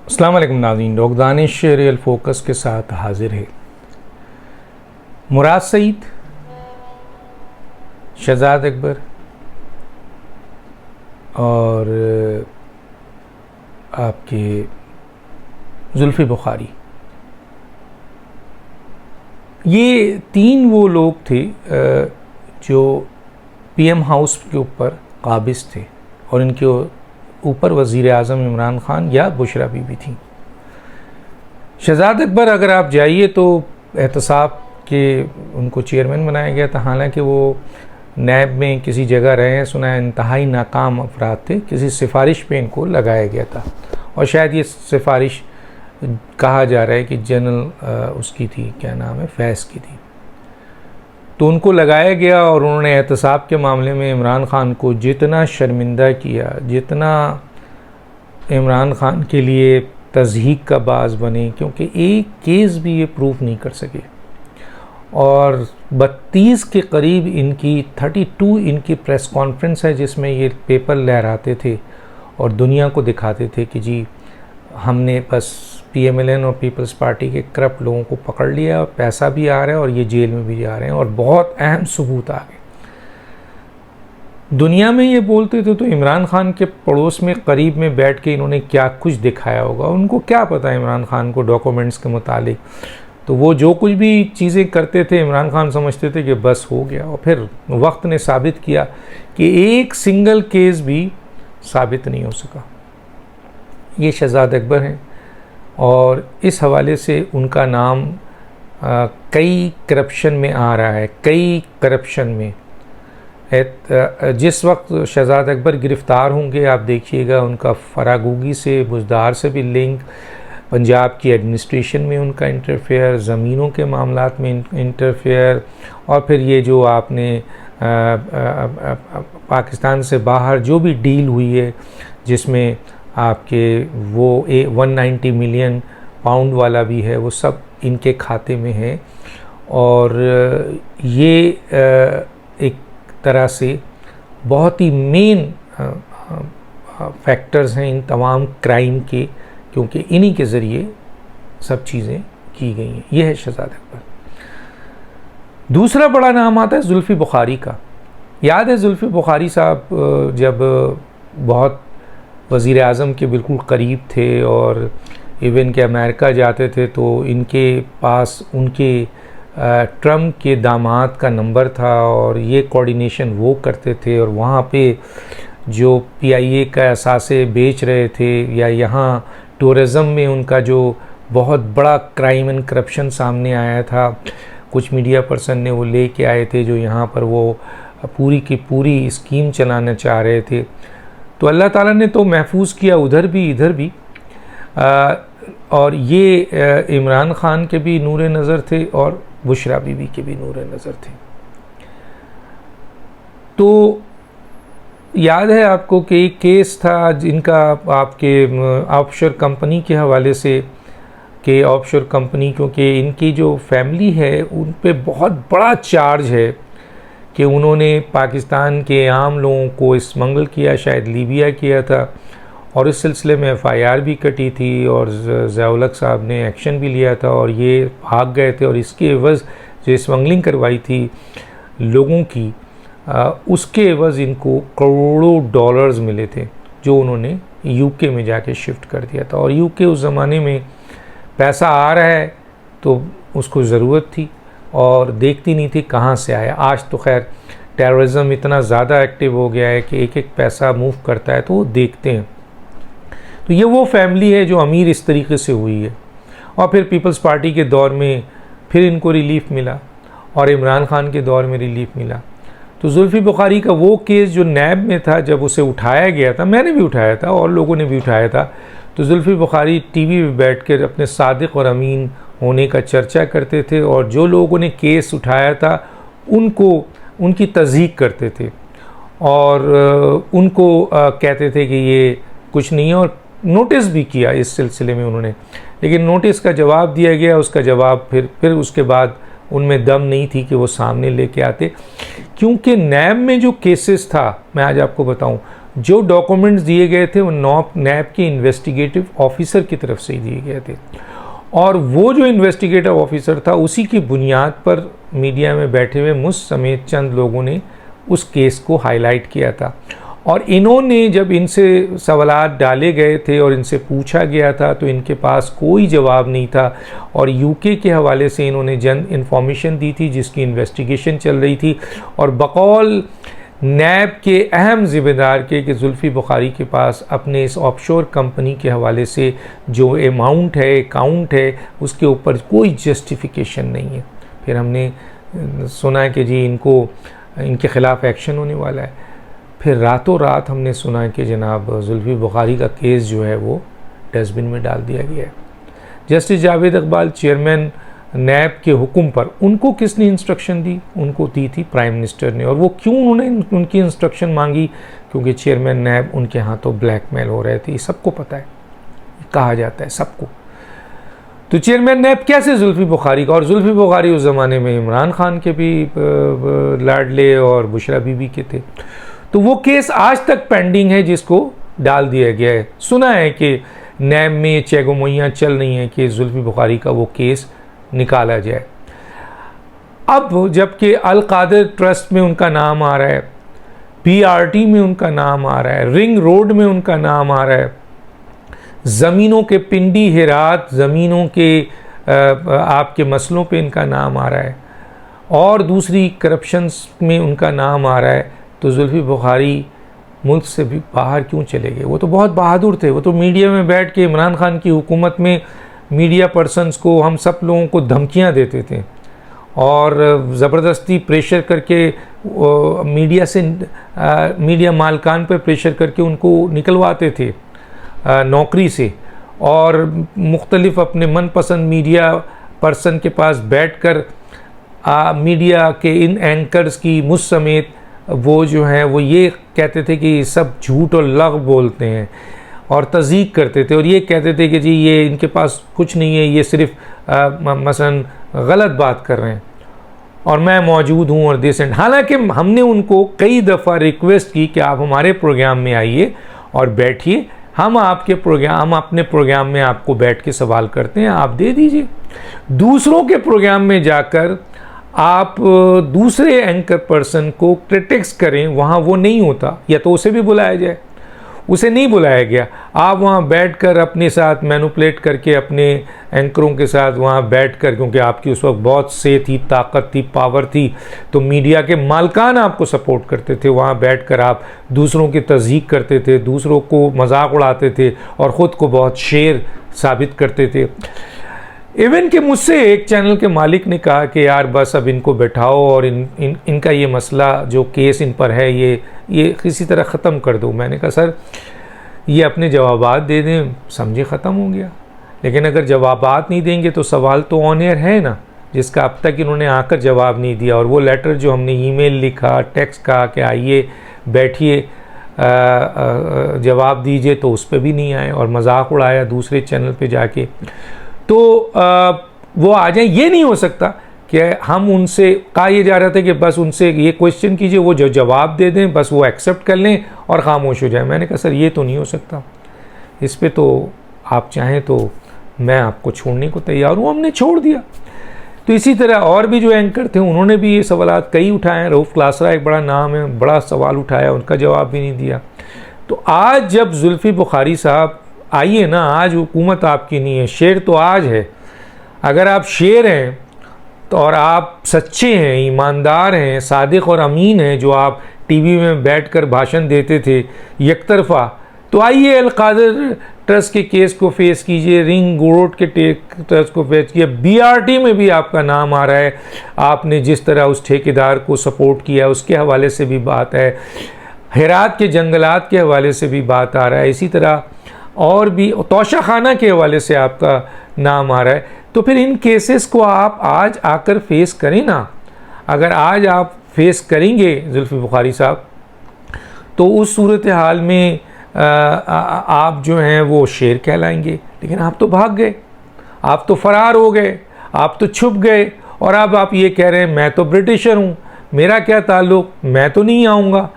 अस्सलाम वालेकुम नाज़रीन, डॉक्टर दानिश रियल फोकस के साथ हाजिर है। मुराद सईद, शहजाद अकबर और आपके जुल्फ़ी बुखारी, ये तीन वो लोग थे जो पीएम हाउस के ऊपर काबिज़ थे और इनके ऊपर वज़ीर आज़म इमरान ख़ान या बुशरा बीबी थी। शहजाद अकबर अगर आप जाइए तो एहतसाब के उनको चेयरमैन बनाया गया था, हालांकि वो नैब में किसी जगह रहे हैं, सुना है इंतहाई नाकाम अफराद थे। किसी सिफारिश पे इनको लगाया गया था और शायद ये सिफारिश कहा जा रहा है कि जनरल उसकी थी, क्या नाम है, फैज़ की थी। तो उनको लगाया गया और उन्होंने एहतसाब के मामले में इमरान ख़ान को जितना शर्मिंदा किया, जितना इमरान ख़ान के लिए तज़हीक का बाज़ बने, क्योंकि एक केस भी ये प्रूफ नहीं कर सके। और 32 के करीब इनकी 32 इनकी प्रेस कॉन्फ्रेंस है जिसमें ये पेपर लहराते थे और दुनिया को दिखाते थे कि जी हमने बस PMLN और पीपल्स पार्टी के करप्ट लोगों को पकड़ लिया और पैसा भी आ रहा है और ये जेल में भी जा रहे हैं और बहुत अहम सबूत आ गए। दुनिया में ये बोलते थे तो इमरान ख़ान के पड़ोस में करीब में बैठ के इन्होंने क्या कुछ दिखाया होगा, उनको क्या पता इमरान ख़ान को डॉक्यूमेंट्स के मुतालिक। तो वो जो कुछ भी चीज़ें करते थे इमरान ख़ान समझते थे कि बस हो गया, और फिर वक्त ने साबित किया कि एक सिंगल केस भी साबित नहीं हो सका। ये शहजाद अकबर हैं और इस हवाले से उनका नाम कई करप्शन में आ रहा है, कई करप्शन में। जिस वक्त शहजाद अकबर गिरफ़्तार होंगे आप देखिएगा उनका फरागूगी से, बुज़दार से भी लिंक, पंजाब की एडमिनिस्ट्रेशन में उनका इंटरफेयर, ज़मीनों के मामलात में इंटरफेयर, और फिर ये जो आपने पाकिस्तान से बाहर जो भी डील हुई है जिसमें आपके वो 190 मिलियन पाउंड वाला भी है, वो सब इनके खाते में है। और ये एक तरह से बहुत ही मेन फैक्टर्स हैं इन तमाम क्राइम के, क्योंकि इन्हीं के ज़रिए सब चीज़ें की गई हैं। यह है शहजाद अकबर। दूसरा बड़ा नाम आता है जुल्फ़ी बुखारी का। याद है जुल्फ़ी बुखारी साहब जब बहुत वज़ीर आज़म के बिल्कुल करीब थे और इवन के अमेरिका जाते थे तो इनके पास उनके ट्रम्प के दामाद का नंबर था और ये कोऑर्डिनेशन वो करते थे। और वहाँ पे जो PIA का असासे बेच रहे थे या यहाँ टूरिज़म में उनका जो बहुत बड़ा क्राइम एंड करप्शन सामने आया था, कुछ मीडिया पर्सन ने वो ले के आए थे जो यहाँ पर वो पूरी की पूरी स्कीम चलाना चाह रहे थे। तो अल्लाह ताला ने तो महफूज किया उधर भी इधर भी। और ये इमरान ख़ान के भी नूर नज़र थे और बुशरा बीबी के भी नूर नज़र थे। तो याद है आपको कि एक केस था जिनका आपके ऑफशोर कंपनी के हवाले से, कि ऑफशोर कंपनी, क्योंकि इनकी जो फैमिली है उन पे बहुत बड़ा चार्ज है कि उन्होंने पाकिस्तान के आम लोगों को स्मगल किया, शायद लीबिया किया था, और इस सिलसिले में FIR भी कटी थी और ज़िया-उल-हक साहब ने एक्शन भी लिया था और ये भाग गए थे। और इसके एवज़ जो स्मगलिंग करवाई थी लोगों की, उसके एवज़ इनको करोड़ों डॉलर्स मिले थे जो उन्होंने UK में जाके शिफ्ट कर दिया था। और UK उस ज़माने में पैसा आ रहा है तो उसको ज़रूरत थी और देखती नहीं थी कहाँ से आया। आज तो खैर टेररिज्म इतना ज़्यादा एक्टिव हो गया है कि एक एक पैसा मूव करता है तो वो देखते हैं। तो ये वो फैमिली है जो अमीर इस तरीके से हुई है। और फिर पीपल्स पार्टी के दौर में फिर इनको रिलीफ मिला और इमरान ख़ान के दौर में रिलीफ मिला। तो जुल्फ़ी बुखारी का वो केस जो नैब में था, जब उसे उठाया गया था, मैंने भी उठाया था और लोगों ने भी उठाया था, तो जुल्फ़ी बुखारी TV पे बैठ कर अपने सादिक और अमीन होने का चर्चा करते थे और जो लोगों ने केस उठाया था उनको उनकी तज़हीक करते थे और उनको कहते थे कि ये कुछ नहीं है। और नोटिस भी किया इस सिलसिले में उन्होंने, लेकिन नोटिस का जवाब दिया गया, उसका जवाब फिर उसके बाद उनमें दम नहीं थी कि वो सामने लेके आते, क्योंकि नैब में जो केसेस था, मैं आज आपको बताऊं, जो डॉक्यूमेंट्स दिए गए थे वो नैब के इन्वेस्टिगेटिव ऑफिसर की तरफ से ही दिए गए थे, और वो जो इन्वेस्टिगेटिव ऑफिसर था उसी की बुनियाद पर मीडिया में बैठे हुए मुझ समेत चंद लोगों ने उस केस को हाईलाइट किया था। और इन्होंने जब इनसे सवालात डाले गए थे और इनसे पूछा गया था तो इनके पास कोई जवाब नहीं था, और यूके के हवाले से इन्होंने जन इन्फॉर्मेशन दी थी जिसकी इन्वेस्टिगेशन चल रही थी, और बकौल नैब के अहम ज़िम्मेदार के कि जुल्फ़ी बुखारी के पास अपने इस ऑफशोर कंपनी के हवाले से जो अमाउंट है, अकाउंट है, उसके ऊपर कोई जस्टिफिकेशन नहीं है। फिर हमने सुना कि जी इनके ख़िलाफ़ एक्शन होने वाला है। फिर रातों रात हमने सुना कि जनाब जुल्फ़ी बुखारी का केस जो है वो डस्टबिन में डाल दिया गया है। जस्टिस जावेद इकबाल चेयरमैन नैब के हुक्म पर, उनको किसने इंस्ट्रक्शन दी? उनको दी थी प्राइम मिनिस्टर ने। और वो क्यों उन्होंने उनकी इंस्ट्रक्शन मांगी? क्योंकि चेयरमैन नैब उनके हाथों ब्लैकमेल हो रहे थे। ये सबको पता है, कहा जाता है सबको। तो चेयरमैन नैब कैसे जुल्फ़ी बुखारी का, और जुल्फ़ी बुखारी उस ज़माने में इमरान खान के भी लाडले और बुशरा बीबी के थे, तो वो केस आज तक पेंडिंग है जिसको डाल दिया गया है। सुना है कि नैब में चेगोमैया चल रही हैं कि जुल्फ़ी बुखारी का वो केस निकाला जाए। अब जबकि अल कादिर ट्रस्ट में उनका नाम आ रहा है, पीआरटी में उनका नाम आ रहा है, रिंग रोड में उनका नाम आ रहा है, ज़मीनों के पिंडी हिरात ज़मीनों के आपके मसलों पे इनका नाम आ रहा है, और दूसरी करप्शंस में उनका नाम आ रहा है, तो जुल्फ़ी बुखारी मुल्क से भी बाहर क्यों चले गए? वो तो बहुत बहादुर थे। वो तो मीडिया में बैठ के इमरान खान की हुकूमत में मीडिया पर्सन्स को, हम सब लोगों को धमकियां देते थे और ज़बरदस्ती प्रेशर करके मीडिया से मीडिया मालकान पर प्रेशर करके उनको निकलवाते थे नौकरी से, और मुख्तलिफ अपने मनपसंद मीडिया पर्सन के पास बैठकर मीडिया के इन एंकर्स की मुझ समेत वो जो हैं वो ये कहते थे कि सब झूठ और लग बोलते हैं, और तज़ीक करते थे, और ये कहते थे कि जी ये इनके पास कुछ नहीं है, ये सिर्फ मसलन गलत बात कर रहे हैं और मैं मौजूद हूँ और दिस एंड। हालांकि हमने उनको कई दफ़ा रिक्वेस्ट की कि आप हमारे प्रोग्राम में आइए और बैठिए, हम अपने प्रोग्राम में आपको बैठ के सवाल करते हैं, आप दे दीजिए। दूसरों के प्रोग्राम में जाकर आप दूसरे एंकर पर्सन को क्रिटिक्स करें, वहाँ वो नहीं होता, या तो उसे भी बुलाया जाए, उसे नहीं बुलाया गया। आप वहाँ बैठकर अपने साथ मैनिपुलेट करके अपने एंकरों के साथ वहाँ बैठकर, क्योंकि आपकी उस वक्त बहुत से थी, ताकत थी, पावर थी, तो मीडिया के मालकान आपको सपोर्ट करते थे, वहाँ बैठकर आप दूसरों की तज़हीक करते थे, दूसरों को मजाक उड़ाते थे और ख़ुद को बहुत शेर साबित करते थे। इवन कि मुझसे एक चैनल के मालिक ने कहा कि यार बस अब इनको बैठाओ और इनका ये मसला जो केस इन पर है ये किसी तरह ख़त्म कर दो। मैंने कहा सर ये अपने जवाबात दे दें, समझे, ख़त्म हो गया। लेकिन अगर जवाबात नहीं देंगे तो सवाल तो ऑन एयर है ना, जिसका अब तक इन्होंने आकर जवाब नहीं दिया। और वो लेटर जो हमने ईमेल लिखा, टेक्स्ट कहा कि आइए बैठिए जवाब दीजिए, तो उस पर भी नहीं आए और मजाक उड़ाया दूसरे चैनल पे जाके। तो वो आ जाए, ये नहीं हो सकता कि हम उनसे, कहा यह जा रहा था कि बस उनसे ये क्वेश्चन कीजिए, वो जो जवाब दे दें बस वो एक्सेप्ट कर लें और ख़ामोश हो जाए। मैंने कहा सर ये तो नहीं हो सकता, इस पे तो आप चाहें तो मैं आपको छोड़ने को तैयार हूँ। हमने छोड़ दिया। तो इसी तरह और भी जो एंकर थे उन्होंने भी ये सवालात कई उठाए हैं। रऊफ़ क्लासरा एक बड़ा नाम है, बड़ा सवाल उठाया, उनका जवाब भी नहीं दिया। तो आज जब जुल्फ़ी बुखारी साहब आइए ना, आज हुकूमत आपकी नहीं है, शेर तो आज है। अगर आप शेर हैं तो और आप सच्चे हैं, ईमानदार हैं, सादिक और अमीन हैं, जो आप टीवी में बैठकर भाषण देते थे एक तरफा, तो आइए अल कादिर ट्रस्ट के केस को फेस कीजिए, रिंग रोड के ट्रस्ट को फेस कीजिए। बीआरटी में भी आपका नाम आ रहा है, आपने जिस तरह उस ठेकेदार को सपोर्ट किया उसके हवाले से भी बात है, हेरात के जंगलात के हवाले से भी बात आ रहा है, इसी तरह और भी तोशा खाना के हवाले से आपका नाम आ रहा है। तो फिर इन केसेस को आप आज आकर फेस करें ना। अगर आज आप फेस करेंगे जुल्फ़ी बुखारी साहब, तो उस सूरत हाल में आप जो हैं वो शेर कहलाएंगे। लेकिन आप तो भाग गए, आप तो फ़रार हो गए, आप तो छुप गए, और अब आप ये कह रहे हैं मैं तो ब्रिटिशर हूँ, मेरा क्या ताल्लुक़, मैं तो नहीं आऊँगा।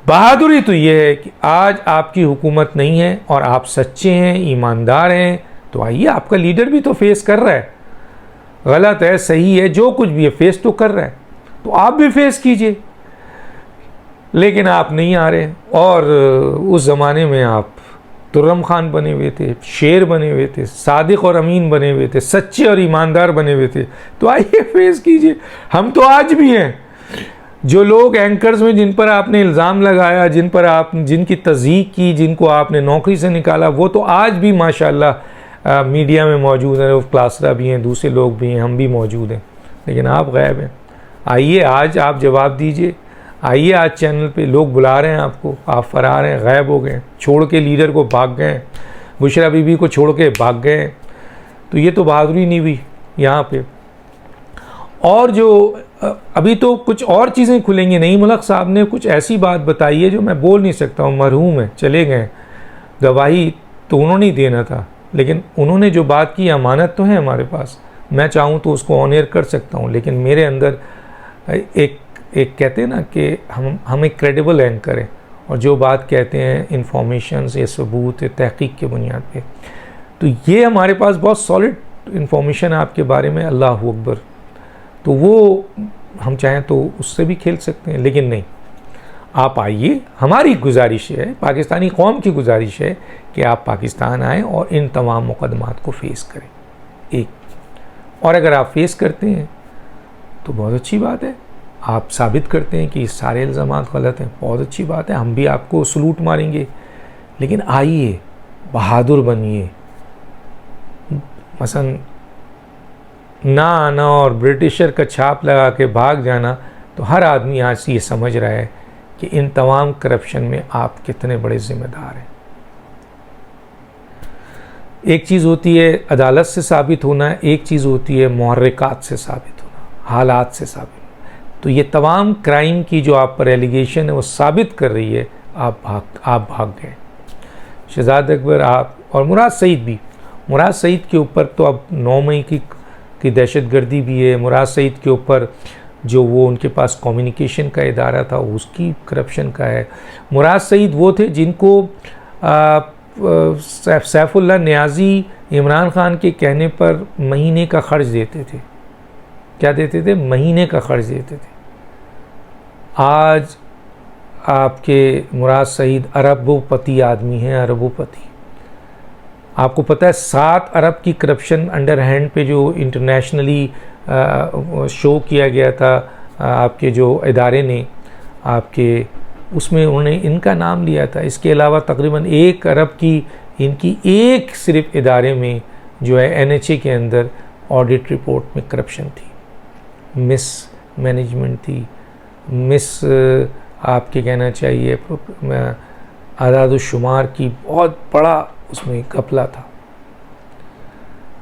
बहादुरी तो ये है कि आज आपकी हुकूमत नहीं है और आप सच्चे हैं, ईमानदार हैं, तो आइए, आपका लीडर भी तो फेस कर रहा है, गलत है सही है जो कुछ भी है फेस तो कर रहा है, तो आप भी फेस कीजिए। लेकिन आप नहीं आ रहे। और उस ज़माने में आप तुर्रम खान बने हुए थे, शेर बने हुए थे, सादिक और अमीन बने हुए थे, सच्चे और ईमानदार बने हुए थे, तो आइए फेस कीजिए। हम तो आज भी हैं। जो लोग एंकर्स में जिन पर आपने इल्ज़ाम लगाया, जिनकी तज़यीक़ की, जिनको आपने नौकरी से निकाला, वो तो आज भी माशाअल्लाह मीडिया में मौजूद हैं। वो क्लासरा भी हैं, दूसरे लोग भी हैं, हम भी मौजूद हैं, लेकिन आप गायब हैं। आइए आज आप जवाब दीजिए। आइए आज चैनल पे लोग बुला रहे हैं आपको, आप फरार हैं, गायब हो गए, छोड़ के लीडर को भाग गए, बुशरा बीबी को छोड़ के भाग गए। तो ये तो बहादुरी नहीं हुई यहाँ पे। और जो अभी तो कुछ और चीज़ें खुलेंगी। नईम उल हक साहब ने कुछ ऐसी बात बताई है जो मैं बोल नहीं सकता हूँ, मरहूम है, चले गए, गवाही तो उन्होंने ही देना था, लेकिन उन्होंने जो बात की अमानत तो है हमारे पास, मैं चाहूँ तो उसको ऑन एयर कर सकता हूँ, लेकिन मेरे अंदर एक कहते हैं ना कि हम एक क्रेडिबल एंकर हैं, और जो बात कहते हैं इंफॉर्मेशन से, सबूत, तहकीक के बुनियाद पे, तो ये हमारे पास बहुत सॉलिड इंफॉर्मेशन है आपके बारे में, अल्लाह अकबर। तो वो हम चाहें तो उससे भी खेल सकते हैं, लेकिन नहीं, आप आइए। हमारी गुजारिश है, पाकिस्तानी कौम की गुजारिश है कि आप पाकिस्तान आएँ और इन तमाम मुकदमात को फेस करें। एक, और अगर आप फेस करते हैं तो बहुत अच्छी बात है, आप साबित करते हैं कि सारे इल्ज़ामात गलत हैं, बहुत अच्छी बात है, हम भी आपको सलूट मारेंगे। लेकिन आइए, बहादुर बनिए। मसलन ना आना और ब्रिटिशर का छाप लगा के भाग जाना, तो हर आदमी आज ये समझ रहा है कि इन तमाम करप्शन में आप कितने बड़े ज़िम्मेदार हैं। एक चीज़ होती है अदालत से साबित होना, एक चीज़ होती है मुहर्रिकात से साबित होना, हालात से साबित। तो ये तमाम क्राइम की जो आप पर एलिगेशन है वो साबित कर रही है, आप भाग गए। शहजाद अकबर आप और मुराद सईद भी, मुराद सईद के ऊपर तो अब 9 मई की दहशतगर्दी भी है। मुराद सईद के ऊपर जो वो उनके पास कम्युनिकेशन का इदारा था उसकी करप्शन का है। मुराद सईद वो थे जिनको सैफुल्लाह नियाज़ी इमरान खान के कहने पर महीने का खर्च देते थे। क्या देते थे? महीने का खर्च देते थे। आज आपके मुराद सईद अरबोपति आदमी हैं, अरबोपति। आपको पता है 7 अरब की करप्शन अंडर हैंड पे जो इंटरनेशनली शो किया गया था आपके जो इदारे ने आपके, उसमें उन्होंने इनका नाम लिया था। इसके अलावा तकरीबन 1 अरब की इनकी एक सिर्फ इदारे में जो है NHA के अंदर ऑडिट रिपोर्ट में करप्शन थी, मिस मैनेजमेंट थी, मिस आपके कहना चाहिए आदाद-ओ-शुमार की बहुत बड़ा उसमें घपला था।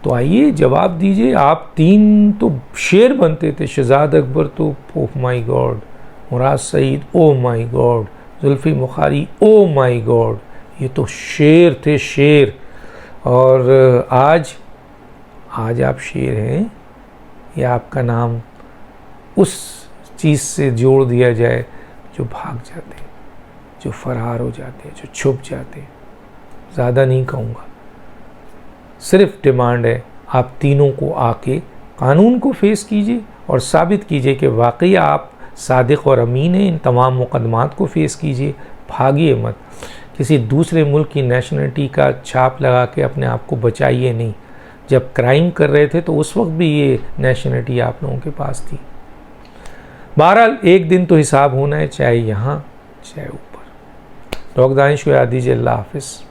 तो आइए जवाब दीजिए। आप 3 तो शेर बनते थे, शहजाद अकबर तो oh my god, Murad Saeed oh my god, Zulfi Bukhari oh my god, ये तो शेर थे, शेर। और आज आप शेर हैं, या आपका नाम उस चीज़ से जोड़ दिया जाए जो भाग जाते, जो फरार हो जाते, जो छुप जाते। ज़्यादा नहीं कहूँगा, सिर्फ डिमांड है आप तीनों को आके कानून को फेस कीजिए और साबित कीजिए कि वाकई आप सादिक और अमीन हैं। इन तमाम मुकदमात को फेस कीजिए, भागिए मत। किसी दूसरे मुल्क की नेशनलिटी का छाप लगा के अपने आप को बचाइए नहीं। जब क्राइम कर रहे थे तो उस वक्त भी ये नेशनलिटी आप लोगों के पास थी। बहरहाल एक दिन तो हिसाब होना है, चाहे यहाँ चाहे ऊपर। डॉक्टर दानिश को याद दीजिए। अल्लाह हाफिज़।